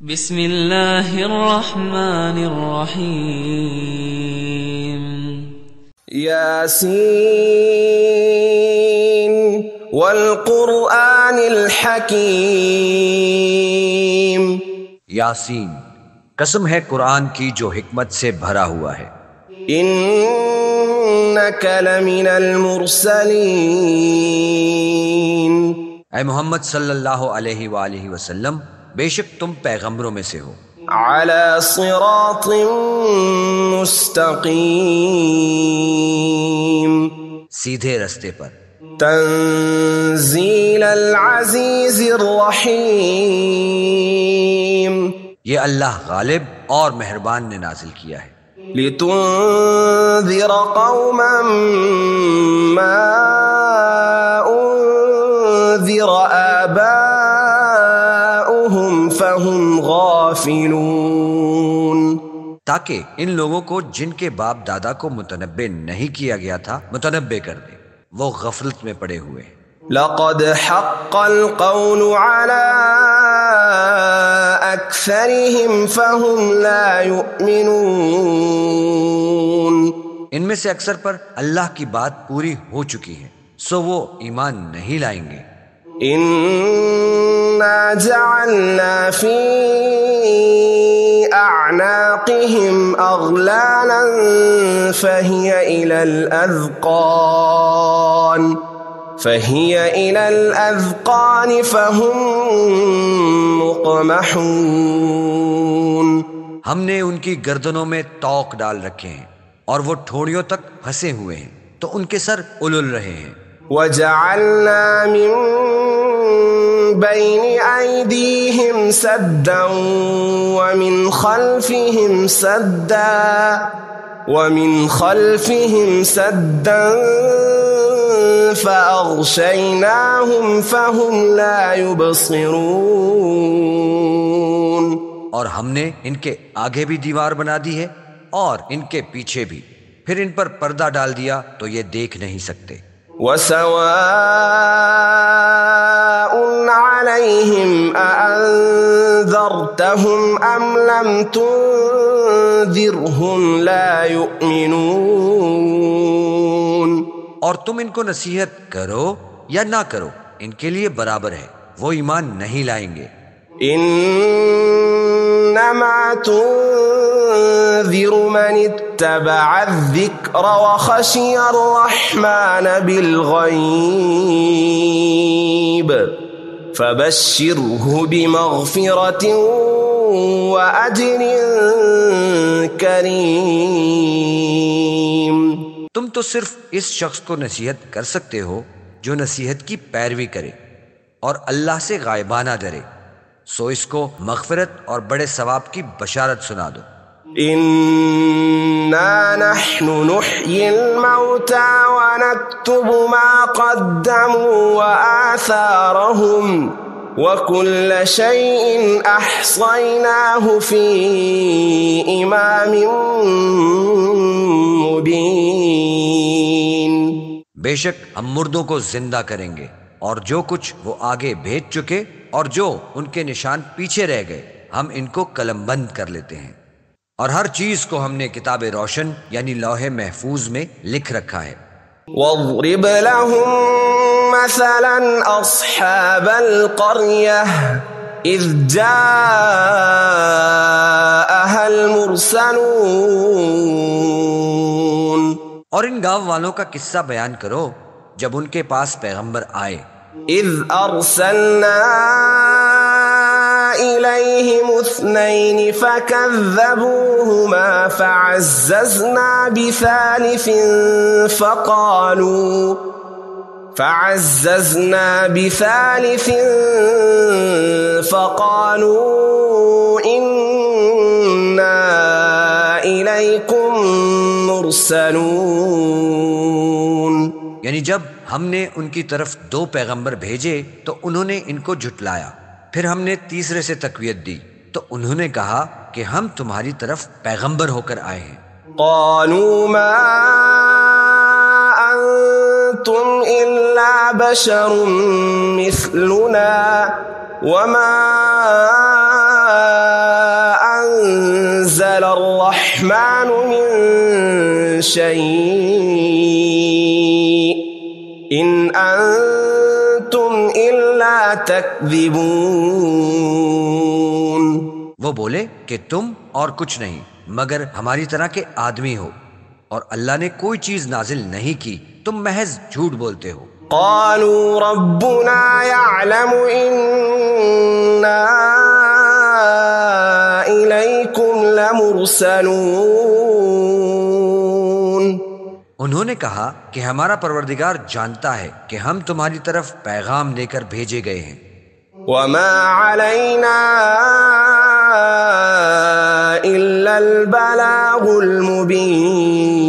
بسم اللہ الرحمن الرحیم یاسین والقرآن الحکیم۔ یاسین، قسم ہے قرآن کی جو حکمت سے بھرا ہوا ہے۔ انک لمن المرسلین، اے محمد صلی اللہ علیہ وآلہ وسلم، بے شک تم پیغمبروں میں سے ہو۔ علی صراط مستقیم، سیدھے رستے پر۔ تنزیل العزیز الرحیم، یہ اللہ غالب اور مہربان نے نازل کیا ہے۔ لتنذر قوما ما انذر آباؤهم فهم غافلون، تاکہ ان لوگوں کو جن کے باپ دادا کو متنبع نہیں کیا گیا تھا متنبع کر دے، وہ غفلت میں پڑے ہوئے ہیں۔ لقد حق القول على اکثرهم فهم لا يؤمنون، ان میں سے اکثر پر اللہ کی بات پوری ہو چکی ہے، سو وہ ایمان نہیں لائیں گے۔ انا جعلنا في اعناقهم اغلالا فهي الى الاذقان فهم مقمحون، ہم نے ان کی گردنوں میں توق ڈال رکھے ہیں اور وہ ٹھوڑیوں تک پھنسے ہوئے ہیں تو ان کے سر الل رہے ہیں۔ وجعلنا من بين أيديهم سدا ومن خلفهم سدا فأغشيناهم فهم لا يبصرون، اور ہم نے ان کے آگے بھی دیوار بنا دی ہے اور ان کے پیچھے بھی، پھر ان پر پردہ ڈال دیا تو یہ دیکھ نہیں سکتے۔ وسواء عليهم أأنذرتهم أم لم تنذرهم لا يؤمنون، اور تم ان کو نصیحت کرو یا نہ کرو ان کے لیے برابر ہے، وہ ایمان نہیں لائیں گے۔ انما تنذر من اتبع الذکر وخشی الرحمن بالغیب فبشره بمغفرة واجر کریم۔ تم تو صرف اس شخص کو نصیحت کر سکتے ہو جو نصیحت کی پیروی کرے اور اللہ سے غائبانہ ڈرے، سو اس کو مغفرت اور بڑے ثواب کی بشارت سنا دو۔ انا نحن نحيي الموتى ونكتب ما قدموا وآثارهم وكل شيء احصيناه في امام مبين، بے شک ہم مردوں کو زندہ کریں گے اور جو کچھ وہ آگے بھیج چکے اور جو ان کے نشان پیچھے رہ گئے ہم ان کو قلم بند کر لیتے ہیں، اور ہر چیز کو ہم نے کتاب روشن یعنی لوح محفوظ میں لکھ رکھا ہے۔ واضرب لهم مثلا اصحاب القرية اذ جاءها المرسلون، اور ان گاؤں والوں کا قصہ بیان کرو جب ان کے پاس پیغمبر آئے۔ اذ ارسلنا الیہم اثنین فکذبوہما فعززنا بثالث فقالوا انا الیکم مرسلون، یعنی جب ہم نے ان کی طرف 2 پیغمبر بھیجے تو انہوں نے ان کو جھٹلایا، پھر ہم نے تیسرے سے تقویت دی تو انہوں نے کہا کہ ہم تمہاری طرف پیغمبر ہو کر آئے ہیں۔ قالوا ما انتم الا بشر مثلنا وما شيء إن أنتم إلا تكذبون. وہ بولے کہ تم اور کچھ نہیں مگر ہماری طرح کے آدمی ہو، اور اللہ نے کوئی چیز نازل نہیں کی، تم محض جھوٹ بولتے ہو. قالوا ربنا يعلم إنا إليكم لمرسلون. انہوں نے کہا کہ ہمارا پروردگار جانتا ہے کہ ہم تمہاری طرف پیغام لے کر بھیجے گئے ہیں. وما علينا إلا البلاغ المبين.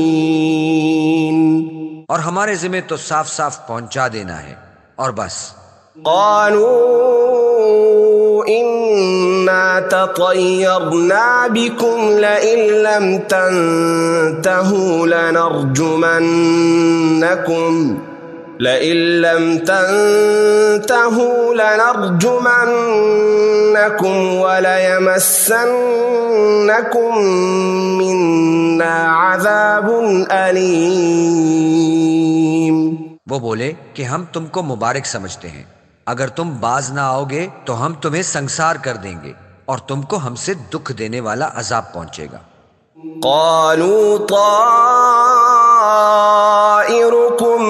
اور ہمارے ذمہ تو صاف صاف پہنچا دینا ہے اور بس. قالوا إنا تطيرنا بكم لئن لم تنتهوا لنرجمنكم وليمسنكم منا عذاب أليم. وہ بولے کہ ہم تم کو مبارک سمجھتے ہیں، اگر تم باز نہ آؤ گے تو ہم تمہیں سنسار کر دیں گے اور تم کو ہم سے دکھ دینے والا عذاب پہنچے گا. قالوا طائركم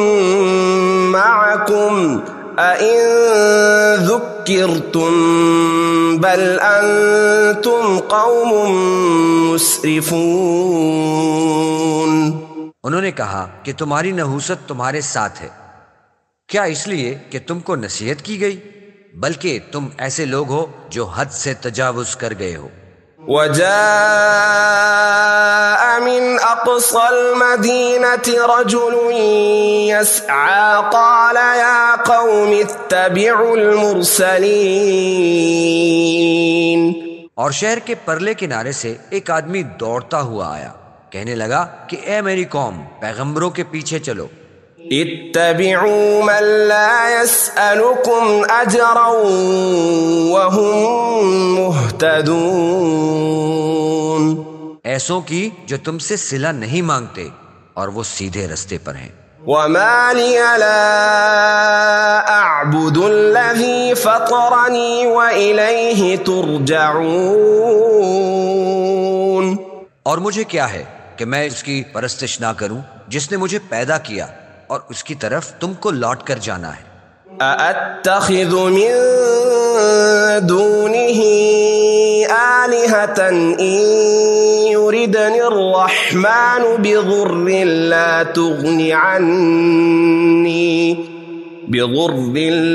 معكم أئن ذكرتم بل أنتم قوم مسرفون. انہوں نے کہا کہ تمہاری نحوست تمہارے ساتھ ہے، کیا اس لیے کہ تم کو نصیحت کی گئی؟ بلکہ تم ایسے لوگ ہو جو حد سے تجاوز کر گئے ہو. وجاء من أقصى المدينة رجل يسعى قال يا قوم اتبعوا المرسلين. اور شہر کے پرلے کنارے سے ایک آدمی دوڑتا ہوا آیا، کہنے لگا کہ اے میری قوم، پیغمبروں کے پیچھے چلو. اتبعوا من لا يسألكم أجرا وهم مهتدون. ایسوں کی جو تم سے صلہ نہیں مانگتے اور وہ سیدھے رستے پر ہیں. وما لي لا أعبد الذي فطرني وإليه ترجعون. اور مجھے کیا ہے کہ میں اس کی پرستش نہ کروں جس نے مجھے پیدا کیا اور اس کی طرف تم کو لوٹ کر جانا ہے. أأتخذ من دونه آلهة إن يردني الرحمن بضر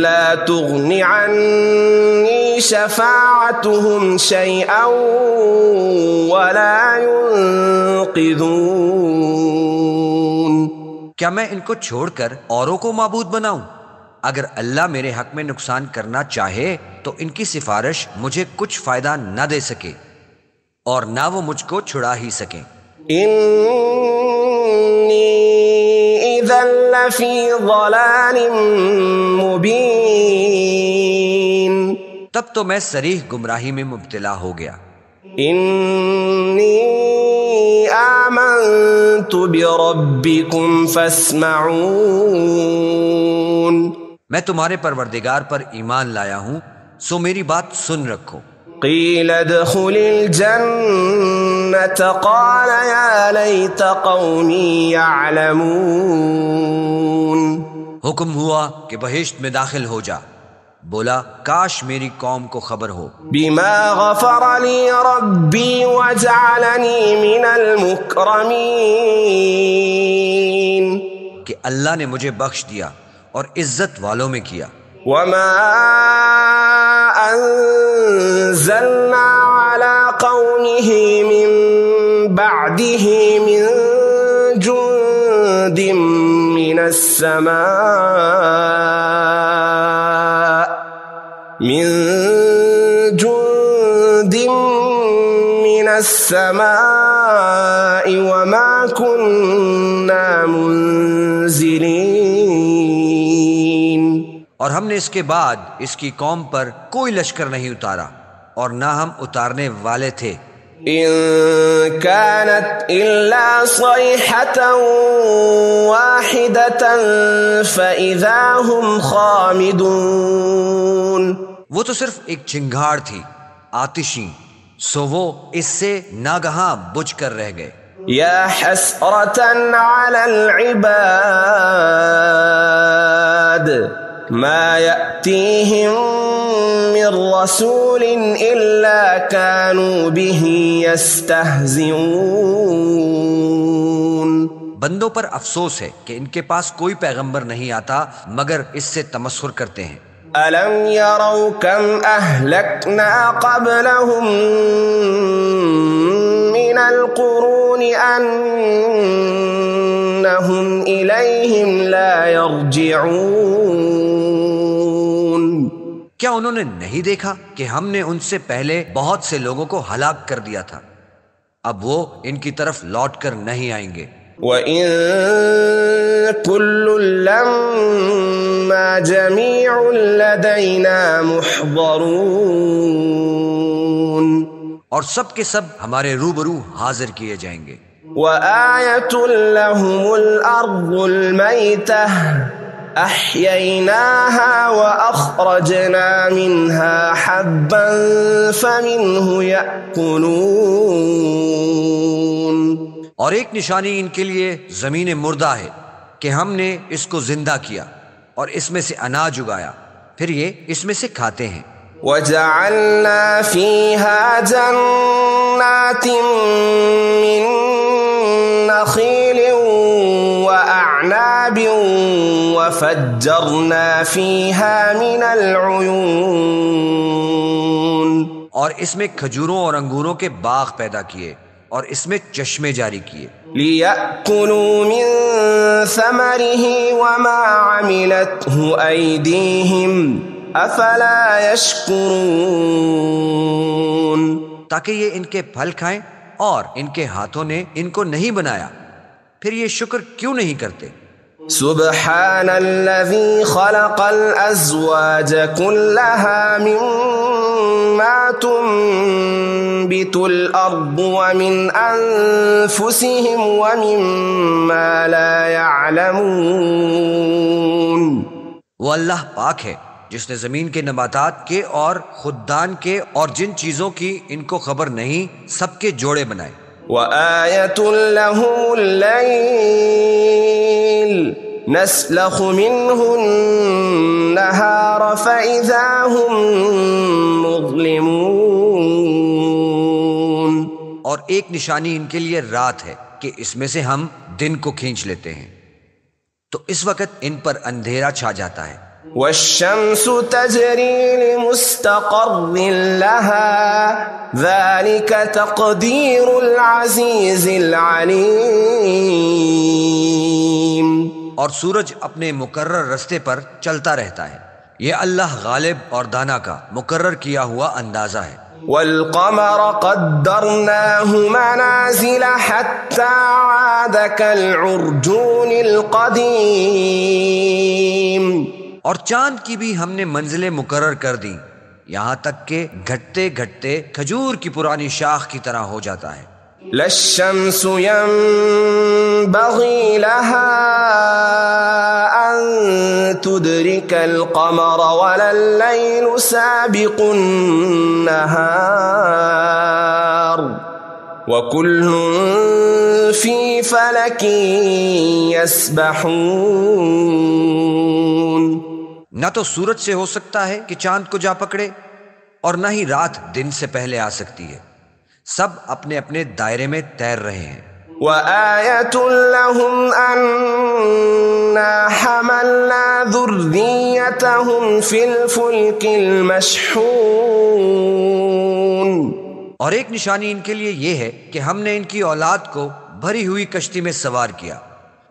لا تغن عني شفاعتهم شيئا ولا ينقذون. کیا میں ان کو چھوڑ کر اوروں کو معبود بناؤں؟ اگر اللہ میرے حق میں نقصان کرنا چاہے تو ان کی سفارش مجھے کچھ فائدہ نہ دے سکے اور نہ وہ مجھ کو چھڑا ہی سکیں. إني إذا لفي ضلال مبين. تب تو میں صریح گمراہی میں مبتلا ہو گیا. إني آمنت بربكم فاسمعون. میں تمہارے پروردگار پر ایمان لایا ہوں، سو میری بات سن رکھو. قيل ادخل الجنة قال يا ليت قومي يعلمون. حکم ہوا کہ بہشت میں داخل ہو جا. بولا کاش میری قوم کو خبر ہو. بما غفر لي ربي وجعلني من المكرمين. کہ اللہ نے مجھے بخش دیا اور عزت والوں میں کیا. وما أنزلنا على قومه من بعده من جند من السماء وما كنا منزلين. اور ہم نے اس کے بعد اس کی قوم پر کوئی لشکر نہیں اتارا اور نہ ہم اتارنے والے تھے. إن كانت إلا صيحة واحدة فإذا هم خامدون. وہ تو صرف ایک چنگھاڑ تھی آتشی، سو وہ اس سے ناگہاں بجھ کر رہ گئے. يا حسرة على العباد ما يأتيهم من رسول إلا كانوا به يستهزئون. بندوں پر افسوس ہے کہ ان کے پاس کوئی پیغمبر نہیں آتا مگر اس سے تمسخر کرتے ہیں. ألم يروا كم أهلكنا قبلهم من القرون أنهم إليهم لا يرجعون. کیا انہوں نے نہیں دیکھا کہ ہم نے ان سے پہلے بہت سے لوگوں کو ہلاک کر دیا تھا، اب وہ ان کی طرف لوٹ کر نہیں آئیں گے. وَإِن كُلٌّ لَّمَّا جَمِيعٌ لَّدَيْنَا مُحْضَرُونَ. اور سب کے سب ہمارے روبرو حاضر کیے جائیں گے. وَآيَةٌ لَّهُمُ الْأَرْضُ الْمَيْتَةُ أَحْيَيْنَاهَا وَأَخْرَجْنَا مِنْهَا حَبًّا فَمِنْهُ يَأْكُلُونَ. اور ایک نشانی ان کے لیے زمین مردہ ہے کہ ہم نے اس کو زندہ کیا اور اس میں سے اناج اگایا، پھر یہ اس میں سے کھاتے ہیں. وَجَعَلْنَا فِيهَا جَنَّاتٍ مِّن نَخِيلٍ وَأَعْنَابٍ وَفَجَّرْنَا فِيهَا مِنَ الْعُيُونِ. اور اس میں کھجوروں اور انگوروں کے باغ پیدا کیے اور اس میں چشمے جاری کیے. لِيَأْكُلُوا مِن ثَمَرِهِ وَمَا عَمِلَتْهُ أَيْدِيهِمْ أَفَلَا يَشْكُرُونَ. تاکہ یہ ان کے پھل کھائیں اور ان کے ہاتھوں نے ان کو نہیں بنایا، پھر یہ شکر کیوں نہیں کرتے. سبحان الذي خلق الأزواج كلها مما تنبت الأرض ومن أنفسهم ومما لا يعلمون. وہ اللہ پاک ہے جس نے زمین کے نباتات کے اور خوددان کے اور جن چیزوں کی ان کو خبر نہیں سب کے جوڑے بنائے. وآية لهم الليل نسلخ منه النهار فإذا هم مظلمون. اور ایک نشانی ان کے لیے رات ہے کہ اس میں سے ہم دن کو کھینچ لیتے ہیں تو اس وقت ان پر اندھیرا چھا جاتا ہے. والشمس تجري لمستقر لها ذلك تقدير العزيز العليم. اور سورج اپنے مقرر رستے پر چلتا رہتا ہے، یہ اللہ غالب اور دانا کا مقرر کیا ہوا اندازہ ہے. والقمر قدرناه منازل حتى عاد كالعرجون القديم. اور چاند کی بھی ہم نے منزلیں مقرر کر دیں یہاں تک کہ گھٹتے گھٹتے کھجور کی پرانی شاخ کی طرح ہو جاتا ہے. لا الشمس ينبغي لها أن تدرك القمر ولا الليل سابق النهار وكل في فلك يسبحون. نہ تو سورج سے ہو سکتا ہے کہ چاند کو جا پکڑے اور نہ ہی رات دن سے پہلے آ سکتی ہے، سب اپنے اپنے دائرے میں تیر رہے ہیں. وَآيَةٌ لَّهُمْ أَنَّا حَمَلْنَا ذُرِّيَّتَهُمْ فِي الْفُلْكِ الْمَشْحُونِ. اور ایک نشانی ان کے لیے یہ ہے کہ ہم نے ان کی اولاد کو بھری ہوئی کشتی میں سوار کیا.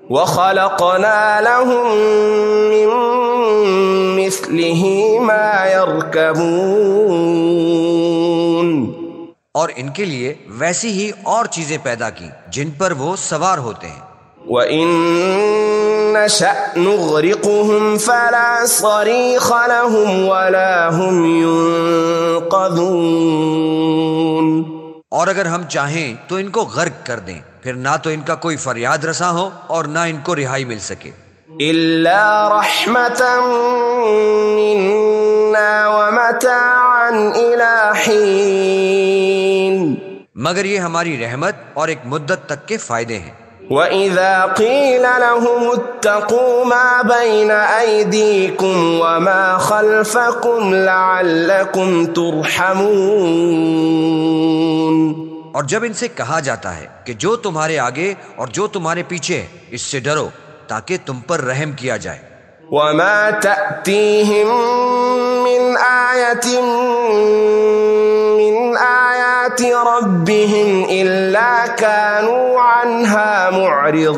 وَخَلَقْنَا لَهُم مِّن مِّثْلِهِ مَا يَرْكَبُونَ. اور ان کے لیے ویسی ہی اور چیزیں پیدا کی جن پر وہ سوار ہوتے ہیں. وَإِن نَّشَأْ نُغْرِقْهُمْ فَلَا صَرِيخَ لَهُمْ وَلَا هُمْ يُنقَذُونَ. اور اور اگر ہم چاہیں تو ان کو غرق کر دیں، پھر نہ تو ان کا کوئی فریاد رساں ہو اور نہ ان کو رہائی مل سکے۔ إلا رحمة منا ومتاعا إلى حين، مگر یہ ہماری رحمت اور ایک مدت تک کے فائدے ہیں۔ وَإِذَا قِيلَ لَهُمُ اتَّقُوا مَا بَيْنَ أَيْدِيكُمْ وَمَا خَلْفَكُمْ لَعَلَّكُمْ تُرْحَمُونَ، اور جب ان سے کہا جاتا ہے کہ جو تمہارے آگے اور جو تمہارے پیچھے ہے اس سے ڈرو تاکہ تم پر رحم کیا جائے۔ وَمَا تَأْتِيهِم مِّنْ آيَةٍ مِّنْ آيَاتِ رَبِّهِمْ إِلَّا كَانُوا عَنْهَا مُعْرِضِينَ،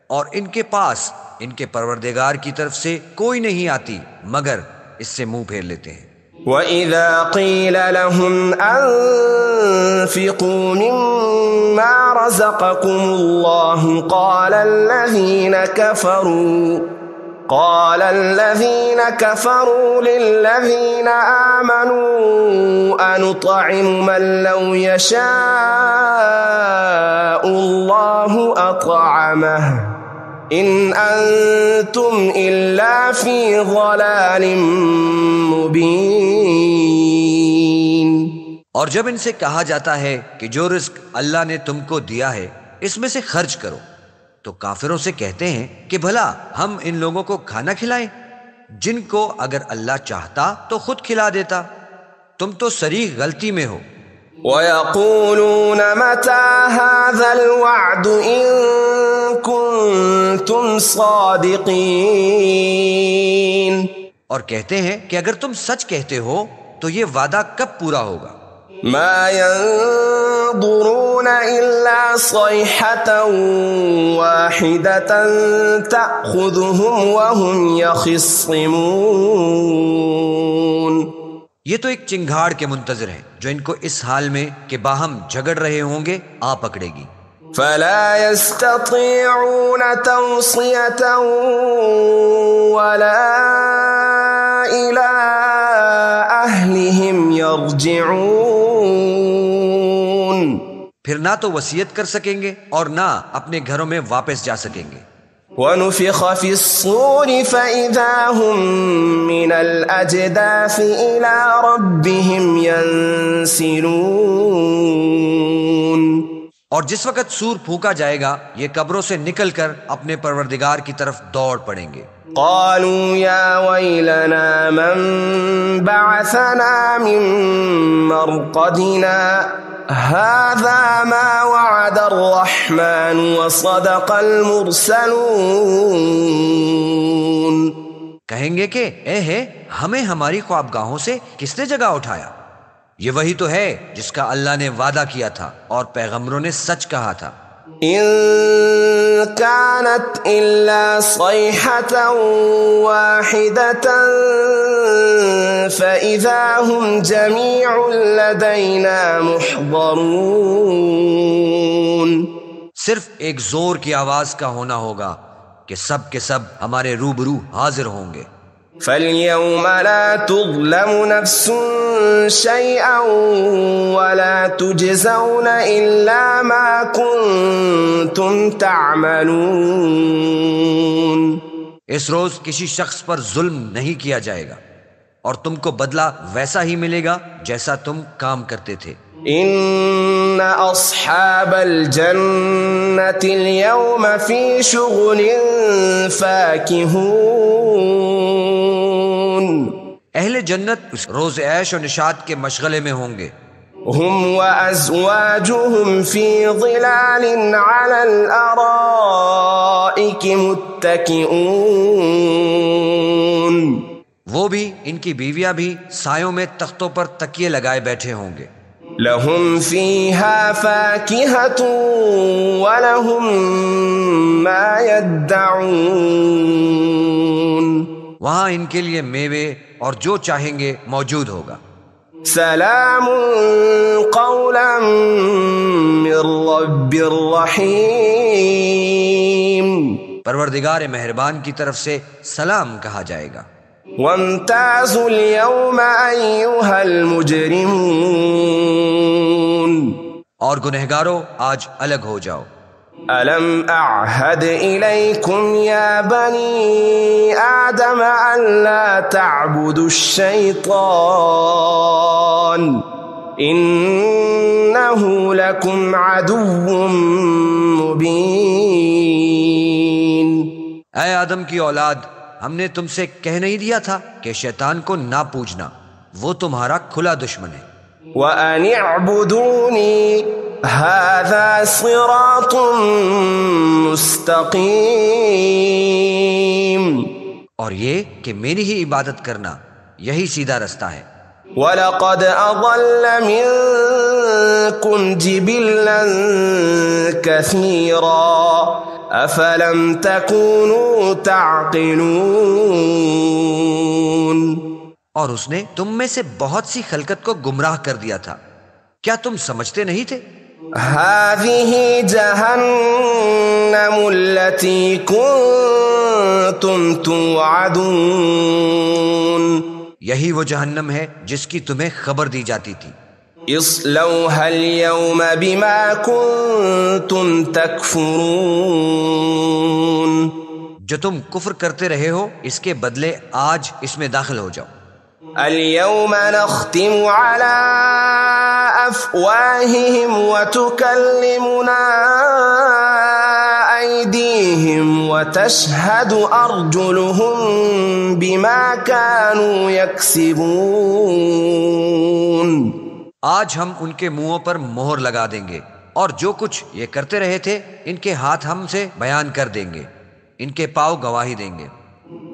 اور ان کے پاس ان کے پروردگار کی طرف سے کوئی نہیں آتی مگر اس سے منہ پھیر لیتے ہیں۔ وَإِذَا قِيلَ لَهُمْ أَنفِقُوا مِمَّا رَزَقَكُمُ اللَّهُ قَالَ الَّذِينَ كَفَرُوا لِلَّذِينَ آمَنُوا أَنُطْعِمُ مَن لَّوْ يَشَاءُ اللَّهُ أَطْعَمَهُ إِنْ أَنْتُمْ إِلَّا فِي ضَلَالٍ مُبِينٍ۔ اور جب ان سے کہا جاتا ہے کہ جو رزق اللہ نے تم کو دیا ہے اس میں سے خرچ کرو، تو کافروں سے کہتے ہیں کہ بھلا ہم ان لوگوں کو کھانا کھلائیں جن کو اگر اللہ چاہتا تو خود کھلا دیتا، تم تو صریح غلطی میں ہو۔ وَيَقُولُونَ مَتَى هَذَا الْوَعْدُ إِن كُنتُمْ صَادِقِينَ، اور کہتے ہیں کہ اگر تم سچ کہتے ہو تو یہ وعدہ کب پورا ہوگا؟ مَا يَنظُرُونَ إِلَّا صَيْحَةً وَاحِدَةً تَأْخُذُهُمْ وَهُمْ يَخِصِّمُونَ، یہ تو ایک چنگھاڑ کے منتظر ہیں جو ان کو اس حال میں کہ باہم جھگڑ رہے ہوں گے آ پکڑے گی۔ فَلَا يَسْتَطِيعُونَ تَوْصِيَةً وَلَا إِلَىٰ أَهْلِهِمْ يَرْجِعُونَ، پھر نہ تو وصیت کر سکیں گے اور نہ اپنے گھروں میں واپس جا سکیں گے۔ وَنُفِخَ فِي الصُّورِ فَإِذَا هُم مِّنَ الْأَجْدَاثِ إِلَىٰ رَبِّهِمْ يَنسِلُونَ، اور جس وقت سور پھونکا جائے گا یہ قبروں سے نکل کر اپنے پروردگار کی طرف دوڑ پڑیں گے۔ قالوا يا ويلنا من بعثنا من مرقدنا هذا ما وعد الرحمن وصدق المرسلون، کہیں گے کہ اے ہے ہمیں ہماری خوابگاہوں سے کس نے جگہ اٹھایا، یہ وہی تو ہے جس کا اللہ نے وعدہ کیا تھا اور پیغمبروں نے سچ کہا تھا۔ إن كانت إلا صيحة واحدة فإذا هم جميع لدينا محضرون، صرف ایک زور کی آواز کا ہونا ہوگا کہ سب کے سب ہمارے روبرو حاضر ہوں گے۔ فَالْيَوْمَ لَا تُظْلَمُ نَفْسٌ شَيْئًا وَلَا تُجْزَوْنَ إِلَّا مَا كُنتُمْ تَعْمَلُونَ، اس روز کسی شخص پر ظلم نہیں کیا جائے گا اور تم کو بدلہ ویسا ہی ملے گا جیسا تم کام کرتے تھے۔ إِنَّ أَصْحَابَ الْجَنَّةِ الْيَوْمَ فِي شُغُلٍ فَاكِهُونَ، اہل جنت اس روز عیش و نشاط کے مشغلے میں ہوں گے۔ هُمْ وَأَزْوَاجُهُمْ فِي ظِلَالٍ عَلَى الْأَرَائِكِ مُتَّكِئُونَ، وہ بھی ان کی بیویاں بھی سایوں میں تختوں پر تکیے لگائے بیٹھے ہوں گے۔ لَهُمْ فِيهَا فَاكِهَةٌ وَلَهُمْ مَا يَدَّعُونَ، وہاں ان کے لیے میوے اور جو چاہیں گے موجود ہوگا۔ سلام قولا من رب الرحیم، پروردگار مہربان کی طرف سے سلام کہا جائے گا۔ وامتازوا اليوم أيها المجرمون، اور گنہگاروں آج الگ ہو جاؤ۔ ألم أعهد إليكم يا بني آدم ألا تعبدوا الشيطان إنه لكم عدو مبين۔ اے آدم کی اولاد، ہم نے تم سے کہہ نہیں دیا تھا کہ شیطان کو نہ پوجنا، وہ تمہارا کھلا دشمن ہے۔ وَأَنِ اعْبُدُونِي هَذَا صِرَاطٌ مُسْتَقِيمٌ، اور یہ کہ میری ہی عبادت کرنا یہی سیدھا رستہ ہے۔ وَلَقَدْ أَضَلَّ مِنكُمْ جِبِلًّا كَثِيرًا أَفَلَمْ تَكُونُوا تَعْقِلُونَ۔ اور اس نے تم میں سے بہت سی خلقت کو گمراہ کر دیا تھا، کیا تم سمجھتے نہیں تھے؟ هذه جهنم التي كنتم توعدون، یہی وہ جہنم ہے جس کی تمہیں خبر دی جاتی تھی۔ اصلوها اليوم بما كنتم تكفرون، جو تم کفر کرتے رہے ہو اس کے بدلے آج اس میں داخل ہو جاؤ۔ اليوم نختم على أفواههم وتكلمنا أيديهم وتشهد أرجلهم بما كانوا يكسبون۔ آج ہم ان کے منہوں پر مہر لگا دیں گے، اور جو کچھ یہ کرتے رہے تھے ان کے ہاتھ ہم سے بیان کر دیں گے، ان کے پاؤں گواہی دیں گے۔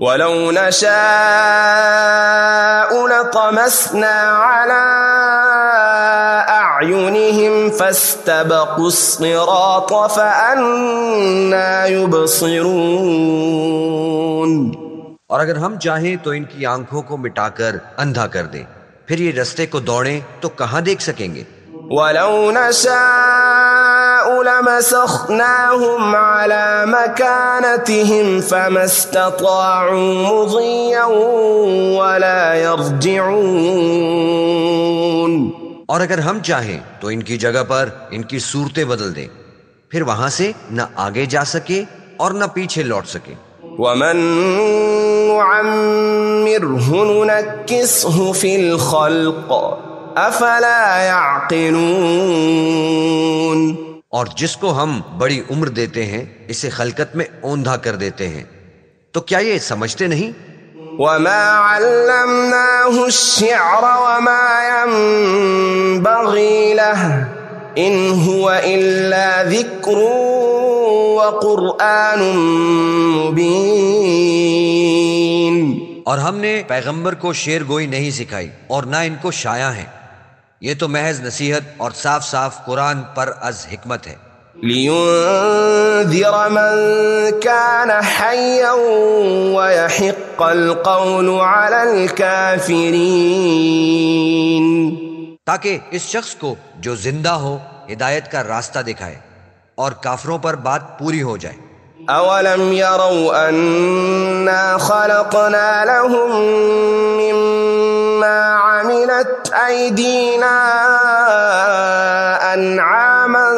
وَلَوْ نَشَاءُ لَطَمَسْنَا عَلَىٰ أَعْيُنِهِمْ فَاسْتَبَقُوا الصِّرَاطَ فَأَنَّىٰ يُبْصِرُونَ۔ اور اگر ہم چاہیں تو ان کی آنکھوں کو مٹا کر اندھا کر دیں، پھر یہ رستے کو دوڑیں تو کہاں دیکھ سکیں گے۔ وَلَوْ نَشَاءُ لَمَسَخْنَاهُمْ عَلَىٰ مَكَانَتِهِمْ فَمَا اسْتَطَاعُوا مُضِيًّا وَلَا يَرْجِعُونَ۔ اور اگر ہم چاہیں تو ان کی جگہ پر ان کی صورتیں بدل دیں، پھر وہاں سے نہ آگے جا سکے اور نہ پیچھے لوٹ سکے۔ وَمَن نُّعَمِّرْهُ نُنَكِّسْهُ فِي الْخَلْقِ أَفَلَا يَعْقِلُونَ۔ اور جس کو ہم بڑی عمر دیتے ہیں اسے خلقت میں اوندھا کر دیتے ہیں، تو کیا یہ سمجھتے نہیں؟ وَمَا عَلَّمْنَاهُ الشِّعْرَ وَمَا يَنبَغِي لَهُ إِنْ هُوَ إِلَّا ذِكْرٌ وَقُرْآنٌ مُبِينٌ۔ اور ہم نے پیغمبر کو شعر گوئی نہیں سکھائی اور نہ ان کو شایع ہے، یہ تو محض نصیحت اور صاف صاف قرآن پر از حکمت ہے۔ لِيُنذِرَ مَن كَانَ حَيًّا وَيَحِقَّ الْقَوْلُ عَلَى الْكَافِرِينَ، تاکہ اس شخص کو جو زندہ ہو ہدایت کا راستہ دکھائے اور کافروں پر بات پوری ہو جائے۔ أَوَلَمْ يَرَوْا أَنَّا خَلَقْنَا لَهُم مِّمَّا عَمِلَتْ أَيْدِينَا أَنْعَامًا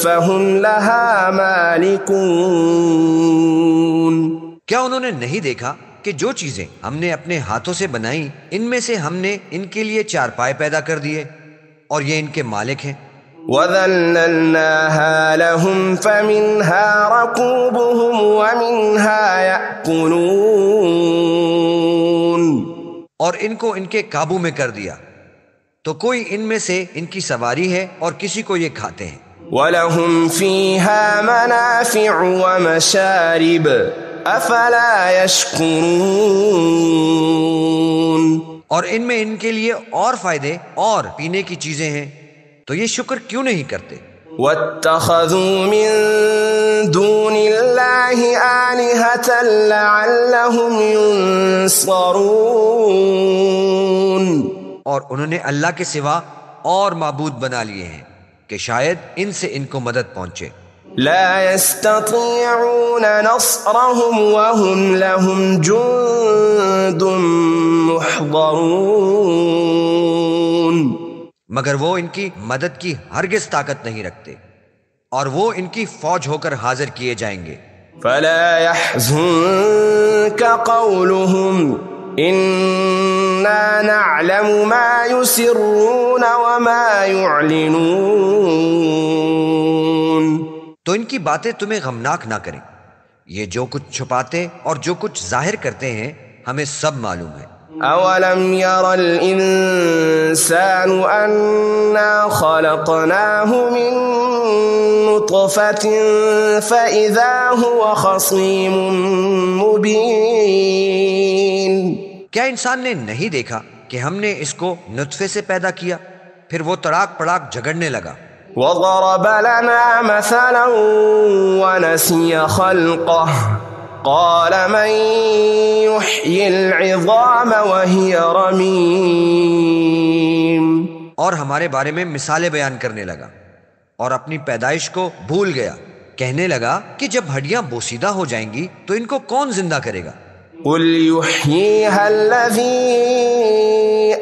فَهُمْ لَهَا مَالِكُونَ۔ کیا انہوں نے نہیں دیکھا کہ جو چیزیں ہم نے اپنے ہاتھوں سے بنائیں ان میں سے ہم نے ان کے لیے چارپائے پیدا کر دیے اور یہ ان کے مالک ہیں۔ وَذَلَّلْنَاهَا لَهُمْ فَمِنْهَا رَكُوبُهُمْ وَمِنْهَا يَأْكُلُونَ۔ اور ان کو ان کے قابو میں کر دیا، تو کوئی ان میں سے ان کی سواری ہے اور کسی کو یہ کھاتے ہیں۔ وَلَهُمْ فِيهَا مَنَافِعُ وَمَشَارِبُ أَفَلَا يَشْكُرُونَ۔ اور ان میں ان کے لیے اور فائدے اور پینے کی چیزیں ہیں، تو یہ شکر کیوں نہیں کرتے؟ وَاتَّخَذُوا مِن دُونِ اللَّهِ آلِهَةً لَعَلَّهُمْ يُنصَرُونَ۔ اور انہوں نے اللہ کے سوا اور معبود بنا لیے ہیں کہ شاید ان سے ان کو مدد پہنچے۔ لا يستطيعون نصرهم وهم لهم جند محضرون۔ مگر وہ ان کی مدد کی ہرگز طاقت نہیں رکھتے، اور وہ ان کی فوج ہو کر حاضر کیے جائیں گے۔ فلا يحزنك قولهم إنا نعلم ما يسرون وما يعلنون۔ تو ان کی باتیں تمہیں غمناک نہ کریں، یہ جو کچھ چھپاتے اور جو کچھ ظاہر کرتے ہیں ہمیں سب معلوم ہے۔ أولم ير الإنسان أنا خلقناه من نطفة فإذا هو خصيم مبين۔ کیا انسان نے نہیں دیکھا کہ ہم نے اس کو نطفے سے پیدا کیا، پھر وہ تڑاک پڑاک جھگڑنے لگا۔ وضرب لنا مثلا ونسي خلقه قال من يحيي العظام وهي رميم۔ اور ہمارے بارے میں مثالیں بیان کرنے لگا اور اپنی پیدائش کو بھول گیا، کہنے لگا کہ جب ہڈیاں بوسیدہ ہو جائیں گی تو ان کو کون زندہ کرے گا؟ قل يحييها الذي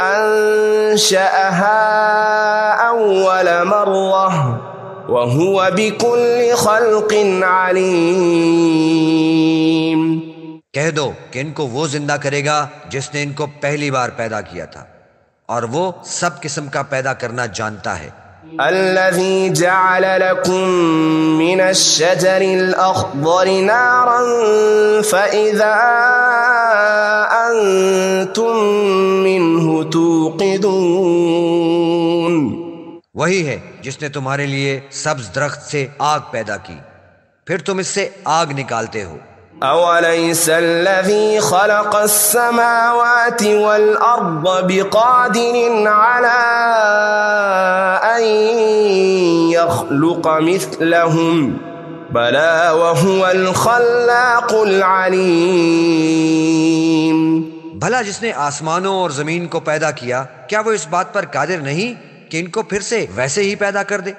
أنشأها أول مرة وهو بكل خلق عليم۔ کہہ دو کہ ان کو وہ زندہ کرے گا جس نے ان کو پہلی بار پیدا کیا تھا، اور وہ سب قسم کا پیدا کرنا جانتا ہے۔ الذي جعل لكم من الشجر الأخضر نارا فإذا أنتم منه توقدون۔ وہی ہے جس نے تمہارے لیے سبز درخت سے آگ پیدا کی، پھر تم اس سے آگ نکالتے ہو۔ أوليس الذي خلق السماوات والأرض بقادر على أن يخلق مثلهم بلى وهو الخلاق العليم۔ بھلا جس نے آسمانوں اور زمین کو پیدا کیا، کیا وہ اس بات پر قادر نہیں کہ ان کو پھر سے ویسے ہی پیدا کر دے؟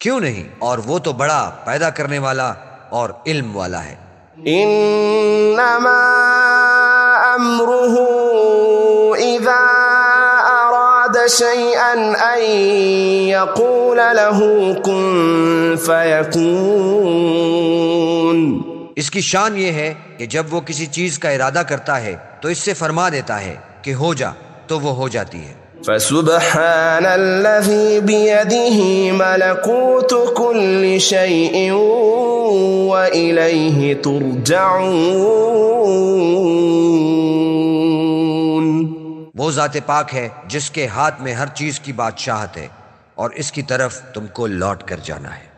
کیوں نہیں، اور وہ تو بڑا پیدا کرنے والا اور علم والا ہے۔ انما امره اذا اراد شيئا ان يقول له كن فيكون۔ اس کی شان یہ ہے کہ جب وہ کسی چیز کا ارادہ کرتا ہے تو اس سے فرما دیتا ہے کہ ہو جا، تو وہ ہو جاتی ہے۔ فسبحان الذي بيده ملكوت كل شيء وإليه ترجعون۔ وہ ذات پاک ہے جس کے ہاتھ میں ہر چیز کی بادشاہت ہے، اور اس کی طرف تم کو لوٹ کر جانا ہے۔